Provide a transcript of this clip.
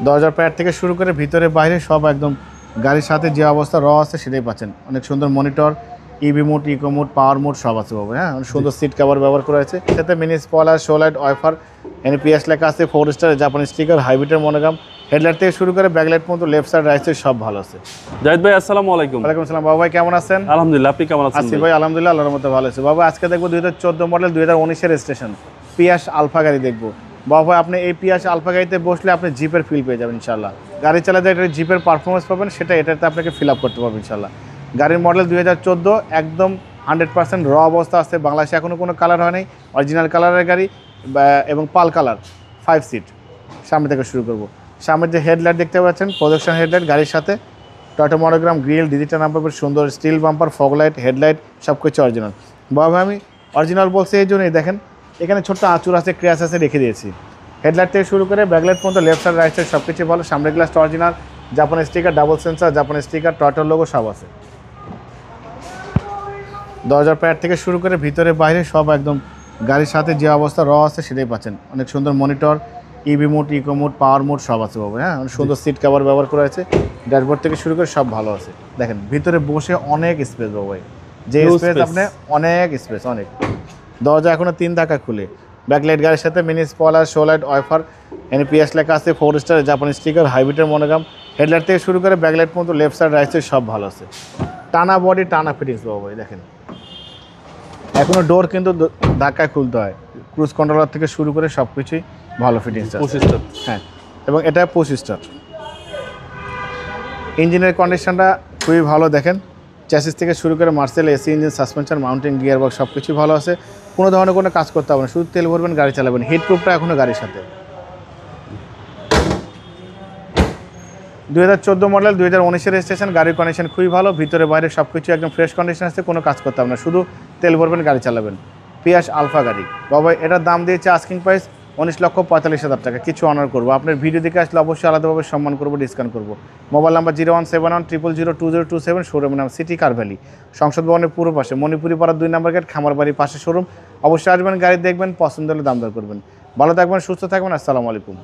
দরজার প্যাড থেকে শুরু করে ভিতরে বাইরে সব একদম গাড়ির সাথে যে অবস্থা আছে সেটাই পাচ্ছেন। অনেক সুন্দর monitor, EV mode, eco mode, power mode সব আছে বাবু। হ্যাঁ, অনেক সুন্দর সিট কভার ব্যবহার করা হয়েছে। সাথে mini spoiler, show light, wiper, NPS লেখা আছে, 4 স্টার জাপানি স্টিকার, হাইব্রিডের মনোগ্রাম, হেডলাইট থেকে শুরু করে ব্যাকলাইট পর্যন্ত লেফট সাইড রাইট সাইড সব ভালো আছে। জাহিদ ভাই আসসালামু আলাইকুম। ওয়ালাইকুম আসসালাম বাবু ভাই, কেমন আছেন? আলহামদুলিল্লাহ, আপনি কেমন আছেন? আছি ভাই আলহামদুলিল্লাহ, আল্লাহর মধ্যে ভালো আছে। বাবু আজকে দেখবো 2014 মডেল 2019-এর স্টেশন পিয়াস আলফা গাড়ি দেখবো। বাবু ভাই আপনি এই পিয়াস আলফা গাড়িতে বসলে আপনি জিপের ফিল পেয়ে যাবেন ইনশাল্লাহ। গাড়ি চালাতে এটা জিপের পারফরমেন্স পাবেন, সেটা এটাতে আপনাকে ফিল আপ করতে পারবেন ইনশাল্লাহ। গাড়ির মডেল 2014, একদম 100% র অবস্থা আছে। বাংলাদেশে এখনও কোনো কালার হয় নাই, অরিজিনাল কালারের গাড়ি এবং পাল কালার, 5 সিট। সামনে থেকে শুরু করব। সামনের যে হেডলাইট দেখতে পাচ্ছেন, প্রজেকশন হেডলাইট গাড়ির সাথে, Toyota monogram, grill, digital number, সুন্দর steel bumper, fog light, headlight সব কিছু অরিজিনাল। বাবা আমি অরিজিনাল বলছি এই জন্যই, দেখেন এখানে ছোট্ট আঁচুর আছে, ক্র্যাশ আছে, রেখে দিয়েছি। হেডলাইট থেকে শুরু করে ব্যাকলাইট পর্যন্ত লেফট সাইড রাইট সাইড সব কিছু ভালো। সামনের গ্লাসটা অরিজিনাল, জাপানি স্টিকার, ডাবল সেন্সার, জাপানি স্টিকার, টয়টার লোগো সব আছে। দরজার প্যাড থেকে শুরু করে ভিতরে বাইরে সব একদম গাড়ির সাথে যে অবস্থা আছে সেটাই পাচ্ছেন। অনেক সুন্দর monitor, EV mode, eco mode, power mode সব আছে বাবু। হ্যাঁ, অনেক সুন্দর সিট কভার ব্যবহার করা হয়েছে। ড্যাশবোর্ড থেকে শুরু করে সব ভালো আছে। দেখেন ভিতরে বসে অনেক স্পেস বাবু ভাই, যে স্পেস আপনি অনেক স্পেস অনেক। দরজা এখনো 3 ধাক্কা খুলে। ব্যাকলাইট গাড়ির সাথে mini spoiler, show light, wiper, NPS লেখা আছে, 4 স্টার জাপানি স্টিকার, হাইব্রিডের মনোগ্রাম, হেডলাইট থেকে শুরু করে ব্যাকলাইট পর্যন্ত লেফট সাইড রাইট সাইড সব ভালো আছে। টানা বডি, টানা ফিটিংস বাবু ভাই। দেখেন এখনো ডোর কিন্তু ধাক্কায় খুলতে হয়। ক্রুজ কন্ট্রোলার থেকে শুরু করে সব কিছুই ভালো ফিটিংস আছে। 25 স্টার। হ্যাঁ, এবং এটা 25 স্টার। ইঞ্জিনের কন্ডিশনটা খুবই ভালো। দেখেন চ্যাসিস থেকে শুরু করে Marcel, AC engine, suspension, mounting, gear box সব কিছুই ভালো আছে। কোনো ধরনের কোনো কাজ করতে হবে না, শুধু তেল ভরবেন, গাড়ি চালাবেন। হিট প্রুফটা এখনও গাড়ির সাথে। 2014 মডেল 2019-এর রেজিস্ট্রেশন। গাড়ির কন্ডিশন খুবই ভালো, ভিতরে বাইরে সব কিছু একদম ফ্রেশ কন্ডিশন আছে। কোনো কাজ করতে হবে না, শুধু তেল ভরবেন, গাড়ি চালাবেন। পিয়াস আলফা গাড়ি বাবা, এটার দাম দিয়েছে আস্কিং প্রাইস 19,45,000 টাকা। কিছু অনার করবো। আপনার ভিডিও দেখে আসলে অবশ্যই আলাদাভাবে সম্মান করবো, ডিসকাউন্ট করবো। মোবাইল নাম্বার 01710002027, শোরুমের নাম সিটি কার ভ্যালি, সংসদ ভবনের পূর্ব পাশে, মণিপুরি পাড়ার 2 নম্বর গেট, খামার বাড়ির পাশে শোরুম। অবশ্যই আসবেন, গাড়ি দেখবেন, পছন্দ হলে দাম দর করবেন। ভালো থাকবেন, সুস্থ থাকবেন। আসসালামু আলাইকুম।